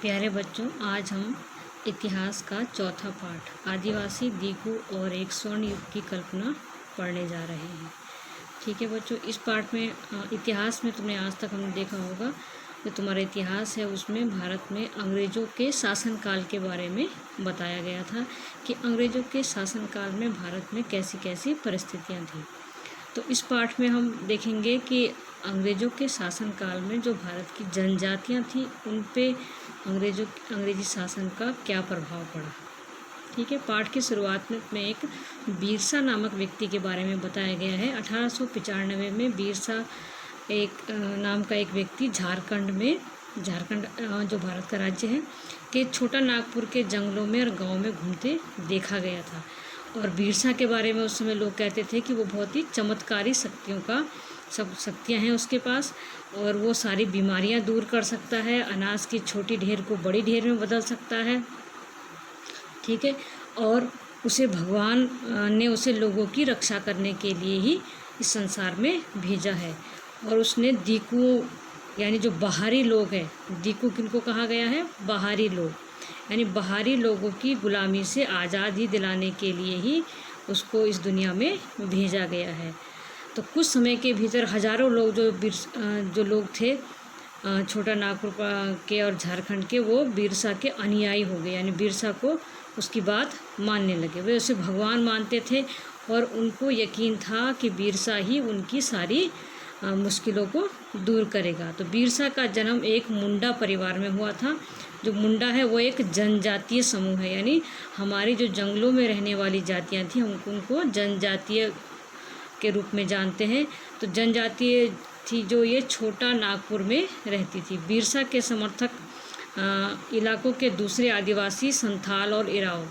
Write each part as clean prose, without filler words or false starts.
प्यारे बच्चों, आज हम इतिहास का चौथा पाठ आदिवासी दीकू और एक स्वर्ण युग की कल्पना पढ़ने जा रहे हैं। ठीक है बच्चों, इस पाठ में इतिहास में तुमने आज तक हमने देखा होगा जो तुम्हारा इतिहास है उसमें भारत में अंग्रेज़ों के शासनकाल के बारे में बताया गया था कि अंग्रेज़ों के शासनकाल में भारत में कैसी कैसी परिस्थितियाँ थीं। तो इस पाठ में हम देखेंगे कि अंग्रेज़ों के शासनकाल में जो भारत की जनजातियाँ थीं उन पे अंग्रेजी शासन का क्या प्रभाव पड़ा। ठीक है, पाठ की शुरुआत में एक बिरसा नामक व्यक्ति के बारे में बताया गया है। 1895 में बिरसा एक नाम का एक व्यक्ति झारखंड जो भारत का राज्य है के छोटा नागपुर के जंगलों में और गाँव में घूमते देखा गया था। और बिरसा के बारे में उस समय लोग कहते थे कि वो बहुत ही चमत्कारी शक्तियाँ हैं उसके पास, और वो सारी बीमारियां दूर कर सकता है, अनाज की छोटी ढेर को बड़ी ढेर में बदल सकता है। ठीक है, और उसे भगवान ने उसे लोगों की रक्षा करने के लिए ही इस संसार में भेजा है। और उसने दीकू यानी जो बाहरी लोग हैं, दीकू किनको कहा गया है? बाहरी लोग, यानी बाहरी लोगों की गुलामी से आज़ादी दिलाने के लिए ही उसको इस दुनिया में भेजा गया है। तो कुछ समय के भीतर हज़ारों लोग जो लोग थे छोटा नागपुर के और झारखंड के, वो बिरसा के अनुयायी हो गए, यानी बिरसा को उसकी बात मानने लगे। वे उसे भगवान मानते थे और उनको यकीन था कि बिरसा ही उनकी सारी मुश्किलों को दूर करेगा। तो बिरसा का जन्म एक मुंडा परिवार में हुआ था। जो मुंडा है वो एक जनजातीय समूह है, यानी हमारी जो जंगलों में रहने वाली जातियाँ थी हम उनको जनजातीय के रूप में जानते हैं। तो जनजातीय थी जो ये छोटा नागपुर में रहती थी। बिरसा के समर्थक इलाकों के दूसरे आदिवासी संथाल और उरांव,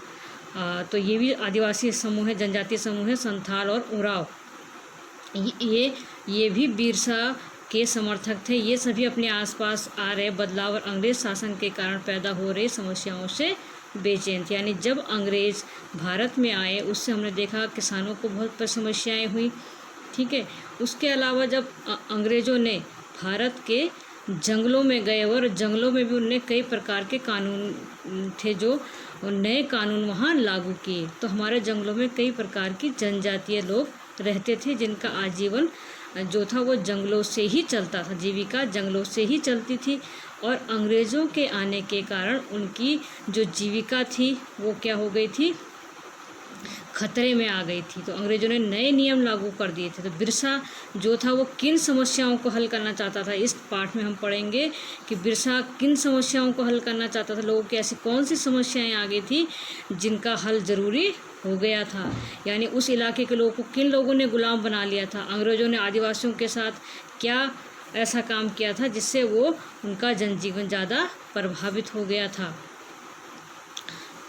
तो ये भी आदिवासी समूह है, जनजातीय समूह है, संथाल और उरांव। ये भी बिरसा के समर्थक थे। ये सभी अपने आसपास आ रहे बदलाव और अंग्रेज शासन के कारण पैदा हो रही समस्याओं से बेचैन थे। यानी जब अंग्रेज़ भारत में आए उससे हमने देखा किसानों को बहुत समस्याएं हुई। ठीक है, उसके अलावा जब अंग्रेज़ों ने भारत के जंगलों में गए और जंगलों में भी उनने कई प्रकार के कानून थे जो नए कानून वहाँ लागू किए। तो हमारे जंगलों में कई प्रकार की जनजातीय लोग रहते थे जिनका आजीवन जो था वो जंगलों से ही चलता था, जीविका जंगलों से ही चलती थी। और अंग्रेज़ों के आने के कारण उनकी जो जीविका थी वो क्या हो गई थी? खतरे में आ गई थी। तो अंग्रेज़ों ने नए नियम लागू कर दिए थे। तो बिरसा जो था वो किन समस्याओं को हल करना चाहता था, इस पाठ में हम पढ़ेंगे कि बिरसा किन समस्याओं को हल करना चाहता था। लोगों की ऐसी कौन सी समस्याएं आ गई थी जिनका हल ज़रूरी हो गया था, यानी उस इलाके के लोगों को किन लोगों ने गुलाम बना लिया था। अंग्रेज़ों ने आदिवासियों के साथ क्या ऐसा काम किया था जिससे वो उनका जनजीवन ज़्यादा प्रभावित हो गया था।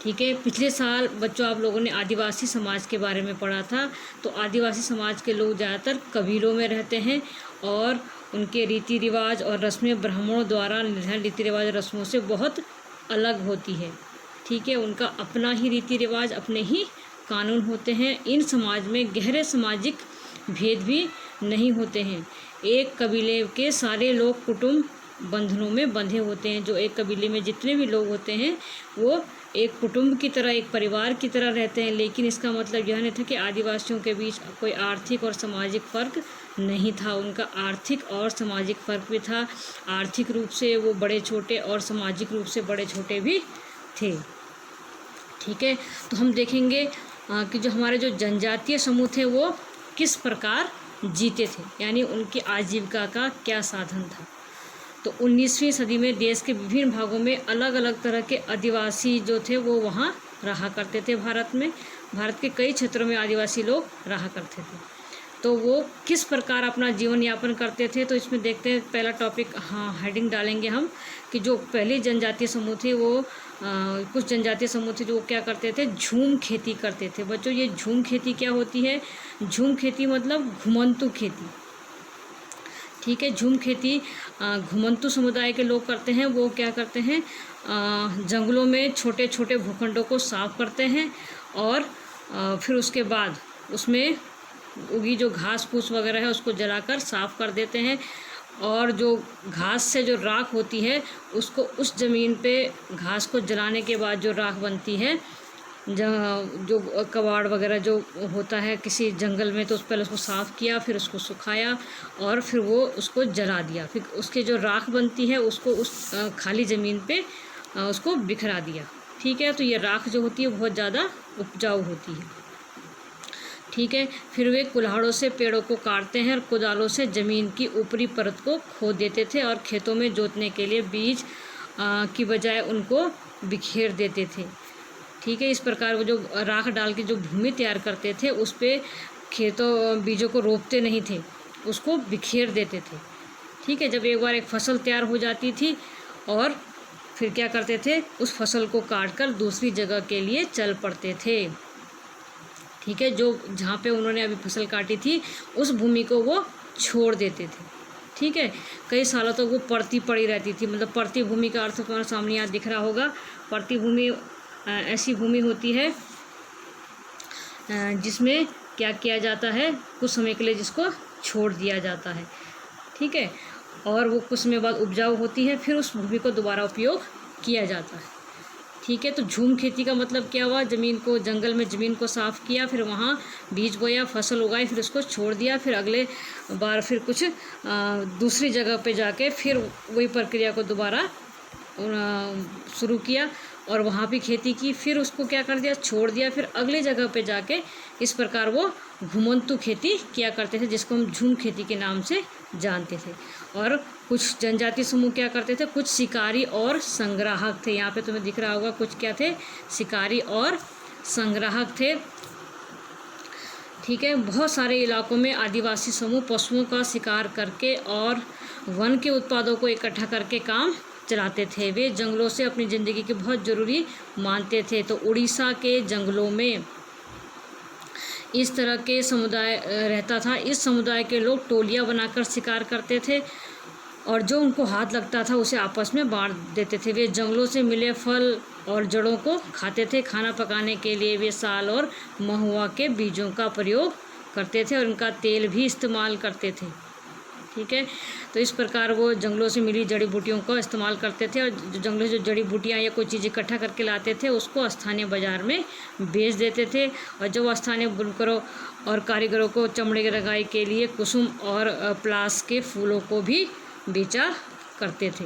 ठीक है, पिछले साल बच्चों आप लोगों ने आदिवासी समाज के बारे में पढ़ा था। तो आदिवासी समाज के लोग ज़्यादातर कबीलों में रहते हैं और उनके रीति रिवाज और रस्में ब्राह्मणों द्वारा निर्धारित रीति रिवाज रस्मों से बहुत अलग होती है। ठीक है, उनका अपना ही रीति रिवाज, अपने ही कानून होते हैं। इन समाज में गहरे सामाजिक भेद भी नहीं होते हैं। एक कबीले के सारे लोग कुटुंब बंधनों में बंधे होते हैं। जो एक कबीले में जितने भी लोग होते हैं वो एक कुटुंब की तरह, एक परिवार की तरह रहते हैं। लेकिन इसका मतलब यह नहीं था कि आदिवासियों के बीच कोई आर्थिक और सामाजिक फ़र्क नहीं था। उनका आर्थिक और सामाजिक फ़र्क भी था। आर्थिक रूप से वो बड़े छोटे और सामाजिक रूप से बड़े छोटे भी थे। ठीक है, तो हम देखेंगे कि जो हमारे जो जनजातीय समूह थे वो किस प्रकार जीते थे, यानी उनकी आजीविका का क्या साधन था। तो 19वीं सदी में देश के विभिन्न भागों में अलग अलग तरह के आदिवासी जो थे वो वहाँ रहा करते थे। भारत के कई क्षेत्रों में आदिवासी लोग रहा करते थे। तो वो किस प्रकार अपना जीवन यापन करते थे, तो इसमें देखते हैं। पहला टॉपिक हेडिंग डालेंगे हम कि जो पहले जनजातीय समूह थे वो कुछ जनजातीय समूह थे जो क्या करते थे? झूम खेती करते थे। बच्चों ये झूम खेती क्या होती है? झूम खेती मतलब घुमंतू खेती। ठीक है, झूम खेती घुमंतू समुदाय के लोग करते हैं। वो क्या करते हैं? जंगलों में छोटे छोटे भूखंडों को साफ करते हैं और फिर उसके बाद उसमें उगी जो घास फूस वगैरह है उसको जलाकर साफ कर देते हैं और जो घास से जो राख होती है उसको उस ज़मीन पे घास को जलाने के बाद जो राख बनती है, जो कबाड़ वगैरह जो होता है किसी जंगल में, तो उस पहले उसको साफ़ किया, फिर उसको सुखाया और फिर वो उसको जला दिया, फिर उसके जो राख बनती है उसको उस खाली ज़मीन पे उसको बिखरा दिया। ठीक है, तो ये राख जो होती है बहुत ज़्यादा उपजाऊ होती है। ठीक है, फिर वे कुल्हाड़ों से पेड़ों को काटते हैं और कुदालों से ज़मीन की ऊपरी परत को खोद देते थे और खेतों में जोतने के लिए बीज की बजाय उनको बिखेर देते थे। ठीक है, इस प्रकार वो जो राख डाल के जो भूमि तैयार करते थे उस पे बीजों को रोपते नहीं थे, उसको बिखेर देते थे। ठीक है, जब एक बार एक फसल तैयार हो जाती थी और फिर क्या करते थे, उस फसल को काट कर दूसरी जगह के लिए चल पड़ते थे। ठीक है, जो जहाँ पे उन्होंने अभी फसल काटी थी उस भूमि को वो छोड़ देते थे। ठीक है, कई सालों तक वो पड़ती पड़ी रहती थी। मतलब पड़ती भूमि का अर्थ तुम्हारे सामने यहाँ दिख रहा होगा। पड़ती भूमि ऐसी भूमि होती है जिसमें क्या किया जाता है, कुछ समय के लिए जिसको छोड़ दिया जाता है। ठीक है, और वो कुछ समय बाद उपजाऊ होती है, फिर उस भूमि को दोबारा उपयोग किया जाता है। ठीक है, तो झूम खेती का मतलब क्या हुआ, ज़मीन को, जंगल में ज़मीन को साफ़ किया, फिर वहाँ बीज बोया, फसल उगाई, फिर उसको छोड़ दिया, फिर अगले बार फिर कुछ दूसरी जगह पे जाके फिर वही प्रक्रिया को दोबारा शुरू किया और वहाँ भी खेती की, फिर उसको क्या कर दिया, छोड़ दिया, फिर अगले जगह पे जाके इस प्रकार वो घुमंतु खेती किया करते थे, जिसको हम झूम खेती के नाम से जानते थे। और कुछ जनजाति समूह क्या करते थे, कुछ शिकारी और संग्राहक थे। यहाँ पे तुम्हें दिख रहा होगा कुछ क्या थे, शिकारी और संग्राहक थे। ठीक है, बहुत सारे इलाकों में आदिवासी समूह पशुओं का शिकार करके और वन के उत्पादों को इकट्ठा करके काम चलाते थे। वे जंगलों से अपनी ज़िंदगी के बहुत ज़रूरी मानते थे। तो उड़ीसा के जंगलों में इस तरह के समुदाय रहता था। इस समुदाय के लोग टोलियाँ बनाकर शिकार करते थे और जो उनको हाथ लगता था उसे आपस में बांट देते थे। वे जंगलों से मिले फल और जड़ों को खाते थे। खाना पकाने के लिए वे साल और महुआ के बीजों का प्रयोग करते थे और उनका तेल भी इस्तेमाल करते थे। ठीक है, तो इस प्रकार वो जंगलों से मिली जड़ी बूटियों का इस्तेमाल करते थे और जंगलों से जो जड़ी बूटियाँ या कोई चीज़ इकट्ठा करके लाते थे उसको स्थानीय बाज़ार में बेच देते थे। और जो स्थानीय बुनकरों और कारीगरों को चमड़े की रंगाई के लिए कुसुम और प्लास के फूलों को भी बेचा करते थे।